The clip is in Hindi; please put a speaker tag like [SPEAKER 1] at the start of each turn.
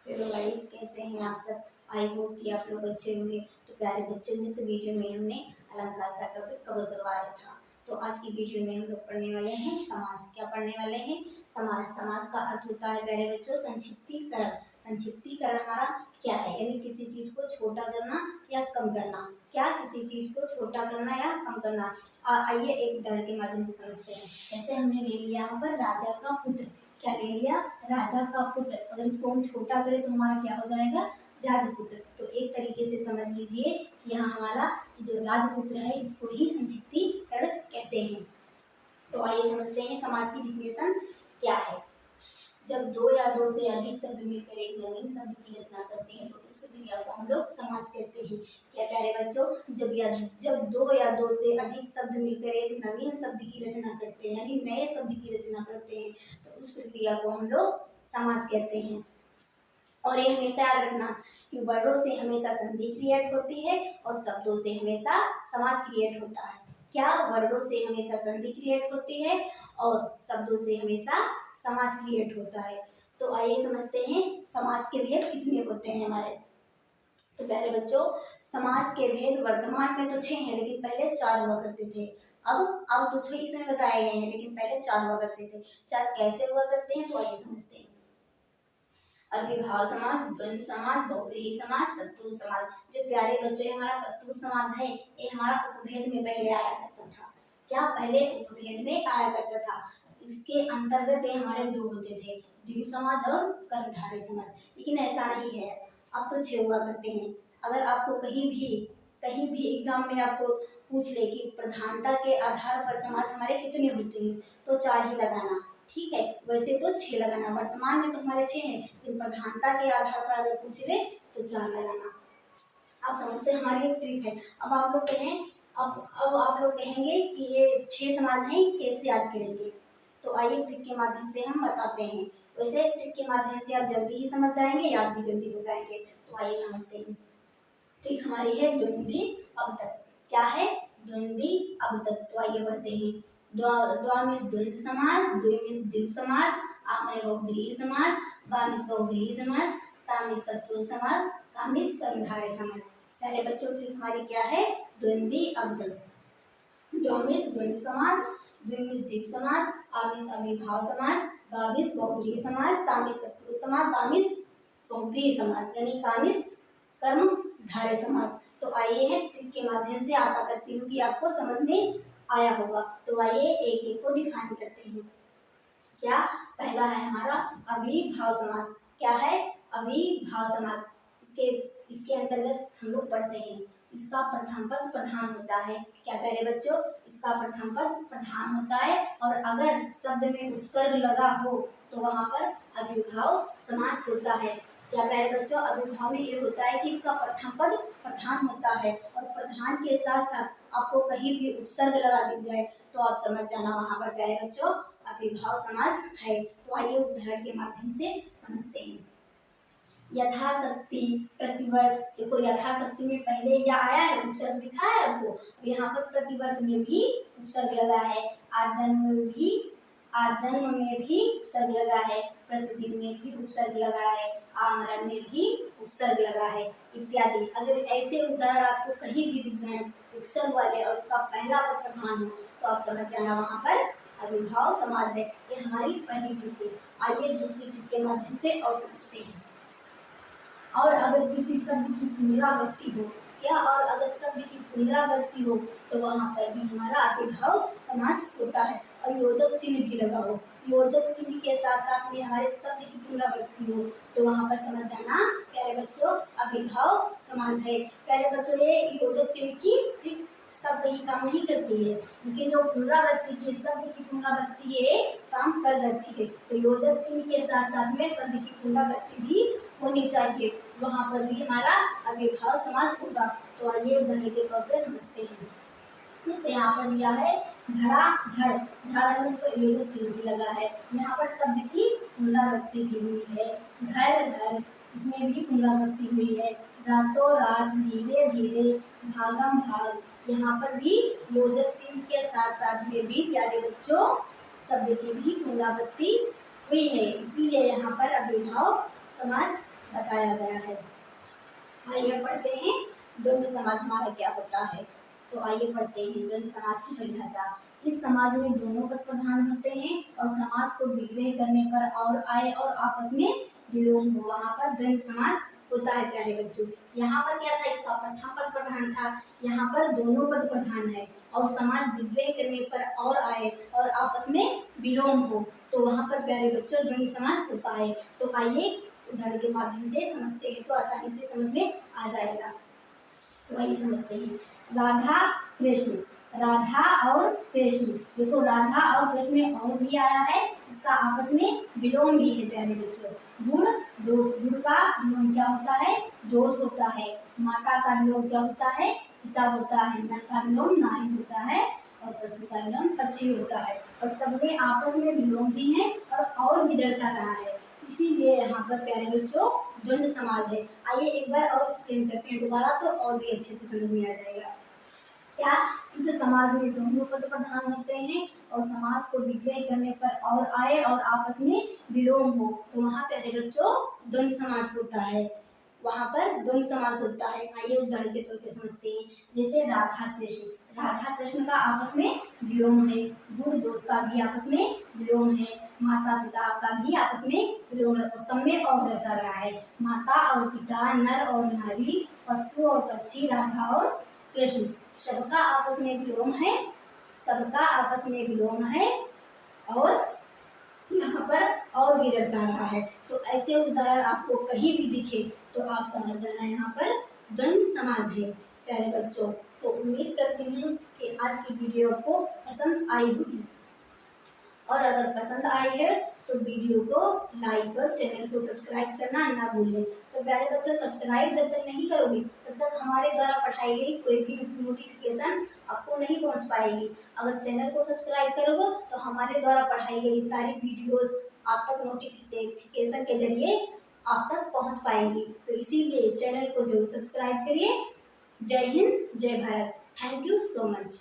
[SPEAKER 1] हेलो गाइस, कैसे हैं आप सब। आई होप कि आप लोग अच्छे होंगे। तो प्यारे बच्चों, इस वीडियो में हमने अलंकार का टॉपिक कवर करवाया था। तो आज की वीडियो में हम लोग पढ़ने वाले हैं समास। क्या पढ़ने वाले हैं? समास। समास का अर्थ होता है प्यारे बच्चों संक्षिप्तीकरण। संक्षिप्तीकरण हमारा क्या है? यानी किसी चीज को छोटा करना या कम करना। क्या? किसी चीज को छोटा करना या कम करना। आइए एक उदाहरण के माध्यम से समझते हैं। जैसे हमने ले लिया यहाँ पर राजा का पुत्र। क्या ले लिया? राजा का पुत्र। अगर इसको हम छोटा करें तो हमारा क्या हो जाएगा? राजपुत्र। तो एक तरीके से समझ लीजिए कि यहाँ हमारा जो राजपुत्र है इसको ही संक्षिप्तीकरण कहते हैं। तो आइए समझते हैं समास की डिफिनेशन क्या है। जब दो या दो से अधिक शब्द मिलकर एक नवीन शब्द की रचना करते हैं तो इस प्रक्रिया को हम लोग समास कहते हैं। क्या प्यारे बच्चों? जब दो या दो से अधिक शब्द मिलकर एक नवीन शब्द की रचना करते हैं, यानी नए शब्द की रचना करते हैं, तो उस प्रक्रिया को हम लोग समास कहते हैं। और ये हमेशा याद रखना कि वर्णों से हमेशा संधि क्रिएट होती है और शब्दों से हमेशा समास क्रिएट होता है। क्या? वर्णों से हमेशा संधि क्रिएट होती है और शब्दों से हमेशा समास क्रिएट होता है। तो आइए समझते हैं समास के भेद कितने होते हैं हमारे। तो पहले बच्चों, समास के भेद वर्तमान में तो 6 हैं, लेकिन पहले 4 हुआ करते थे। अब तो 6 इसमें बताए गए हैं, लेकिन पहले 4 हुआ करते थे। 4 कैसे हुआ करते हैं तो आइए समझते हैं। अविभाव समास, द्वंद्व समास, बहुव्रीहि समास, तत्पुरुष समास। जो प्यारे बच्चे हमारा तत्पुरुष समास है, ये हमारा उपभेद में पहले आया करता था। क्या? पहले उपभेद में आया करता था। इसके अंतर्गत ये हमारे दो होते थे, द्विगु समास और कर्मधारय समास। लेकिन ऐसा नहीं है, अब तो 6 हुआ करते हैं। अगर आपको कहीं भी एग्जाम में आपको पूछ ले कि प्रधानता के आधार पर समास हमारे कितने होते हैं, तो 4 ही लगाना। ठीक है, वैसे तो 6 लगाना। वर्तमान में तो हमारे 6 हैं, लेकिन प्रधानता के आधार पर अगर पूछ ले तो 4 लगाना। आप समझते हैं, हमारी एक ट्रिक है। अब आप लोग कहें अब आप लोग कहेंगे कि ये 6 समाज हैं, कैसे याद करेंगे? तो आइए ट्रिक के माध्यम से हम बताते हैं। वैसे ट्रिक के माध्यम से आप जल्दी ही समझ जाएंगे, याद भी जल्दी हो जाएंगे। तो आइए समझते हैं। ट्रिक हमारी है द्वंद्वी अवतक। क्या है? द्वंद्वी अवतक। तो आइए बढ़ते हैं। द्वा मीन्स द्वंद्व समास, द्वि मीन्स द्विगु समास, आ माने बहुव्रीहि समास, बा मीन्स बहुव्रीहि समास, ता मीन्स तत्पुरुष समास, का मीन्स कर्मधारय समास। पहले बच्चों की हमारी क्या है? द्वंद्वी अवतक। द्वा मीन्स द्वंद्व समास, द्वि मीन्स द्विगु समास, आ मीन्स अविभाव समास, बा मीन्स बहुव्रीहि समास, ता मीन्स तत्पुरुष समास, बा मीन्स बहुव्रीहि समास, यानी का मीन्स कर्म धारय समास। तो आइए है ट्रिक के माध्यम से आशा करती हूँ कि आपको समझ में आया होगा। तो आइए एक एक को डिफाइन करते हैं। क्या? पहला है हमारा अविभाव समास। क्या है? अविभाव समास। इसके अंतर्गत हम लोग पढ़ते हैं, इसका प्रथम पद प्रधान होता है। क्या प्यारे बच्चों? इसका प्रथम पद प्रधान होता है और अगर शब्द में उपसर्ग लगा हो तो वहां पर अविभाव समास होता है। क्या प्यारे बच्चों? अविभाव में ये होता है कि इसका प्रथम पद प्रधान होता है और प्रधान के साथ साथ आपको कहीं भी उपसर्ग लगा दी जाए तो आप समझ जाना वहां पर प्यारे बच्चों अविभाव समास है। तो आइए उदाहरण के माध्यम से समझते हैं। यथाशक्ति, प्रतिवर्ष। देखो यथाशक्ति में पहले या आया है, उपसर्ग दिखा है आपको। यहाँ पर प्रतिवर्ष में भी उपसर्ग लगा है, आज जन्म में भी उपसर्ग लगा है, प्रतिदिन में भी उपसर्ग लगा है, आमरण में भी उपसर्ग लगा है, इत्यादि। अगर ऐसे उदाहरण आपको कहीं भी दिख जाए उपसर्ग वाले और उसका पहला पद प्रधान हो तो आप समझ जाना वहां पर अविभाव समास है। ये हमारी पहली ट्रिक है। आइए दूसरी ट्रिक के माध्यम से और समझते हैं। और अगर किसी शब्द की पुनरावृत्ति हो, क्या? और अगर शब्द की पुनरावृत्ति हो तो वहां पर भी हमारा अविभाव समास होता है और योजक चिन्ह भी लगा हो। योजक चिन्ह के साथ साथ में हमारे शब्द की पुनरावृत्ति हो तो वहां पर समझ जाना प्यारे बच्चों अविभाव समास है। प्यारे बच्चों, ये योजक चिन्ह की ट्रिक शब्द ही काम नहीं करती है, लेकिन जो पुनरावृत्ति की शब्द की पुनरावृत्ति ये काम कर जाती है। तो योजक चिन्ह के साथ साथ में शब्द की पुनरावृत्ति भी होनी चाहिए, वहां पर भी हमारा अविभाव समास होगा। तो आइए उदाहरण के तौर पर समझते हैं। जैसे यहाँ पर दिया है धड़ा धड़। धड़ा में योजक चिन्ह भी लगा है, यहाँ पर शब्द की पुनरावृत्ति भी हुई है। धर धर, इसमें भी पुनरावृत्ति हुई है। रातों रात, धीरे धीरे, भागम भाग, यहाँ पर भी योजक चिन्ह के साथ साथ में भी प्यारे बच्चों शब्द की भी पुनरावृत्ति हुई है, इसीलिए यहाँ पर अविभाव समास बताया गया है। आइए पढ़ते हैं द्वंद्व समाज हमारा क्या होता है। तो आइए पढ़ते हैं द्वंद्व समाज की परिभाषा। इस समाज में दोनों पद प्रधान होते हैं और समाज को विग्रह करने पर और आए और आपस में विलोम हो, वहाँ पर द्वंद्व समाज होता है प्यारे बच्चों। यहाँ पर क्या था, इसका प्रथम पद प्रधान था, यहाँ पर दोनों पद प्रधान है और समाज विग्रह करने पर और आए और आपस में विलोम हो, तो वहाँ पर प्यारे बच्चों द्वंद्व समाज होता है। तो आइए उदाहरण के माध्यम से समझते हैं तो आसानी से समझ में आ जाएगा। तो आइए समझते हैं। राधा कृष्ण, राधा और कृष्ण, देखो राधा और कृष्ण में और भी आया है, इसका आपस में विलोम भी है प्यारे बच्चों। गुण दोष, गुण का विलोम क्या होता है, दोष होता है। माता का विलोम क्या होता है, पिता होता है। नर का विलोम नारी होता है और पशु का विलोम पक्षी होता है। और सब में आपस में विलोम भी है और भी दर्शा रहा है, इसीलिए यहाँ पर प्यारे बच्चों द्वंद्व समाज है। आइए एक बार और एक्सप्लेन करते हैं दोबारा, तो और भी अच्छे से समझ में आ जाएगा। क्या, इस समाज में दोनों पद प्रधान होते हैं और समाज को विग्रह करने पर और आए और आपस में विलोम हो, तो वहाँ प्यारे बच्चों द्वंद्व समास होता है, वहाँ पर द्वंद्व समास होता है। आइए उदाहरण के तौर पे समझते हैं। जैसे राधा कृष्ण, राधा कृष्ण का आपस में विलोम है। गुण दोष का भी आपस में विलोम है। माता पिता का भी आपस में विलोम है और सब में और दर्शा रहा है। माता और पिता, नर और नारी, पशु और पक्षी, राधा और कृष्ण, सबका आपस में विलोम है, सबका आपस में विलोम है और यहाँ पर और भी दर्शा रहा है। तो ऐसे उदाहरण आपको कहीं भी दिखे तो आप समझ जाना यहाँ पर द्वंद्व समाज है प्यारे बच्चों। तो उम्मीद करती हूँ कि आज की वीडियो आपको पसंद आई होगी, और अगर पसंद आई है तो वीडियो को लाइक और चैनल को सब्सक्राइब करना ना भूलें। तो प्यारे बच्चों सब्सक्राइब जब तक नहीं करोगे तब तक हमारे द्वारा पढ़ाई गई कोई भी नोटिफिकेशन आपको नहीं पहुंच पाएगी। अगर चैनल को सब्सक्राइब करोगे तो हमारे द्वारा पढ़ाई गई सारी वीडियोस आप तक नोटिफिकेशन के जरिए आप तक पहुंच पाएंगी। तो इसीलिए चैनल को जरूर सब्सक्राइब करिए। जय हिंद, जय Bharat. Thank you so much.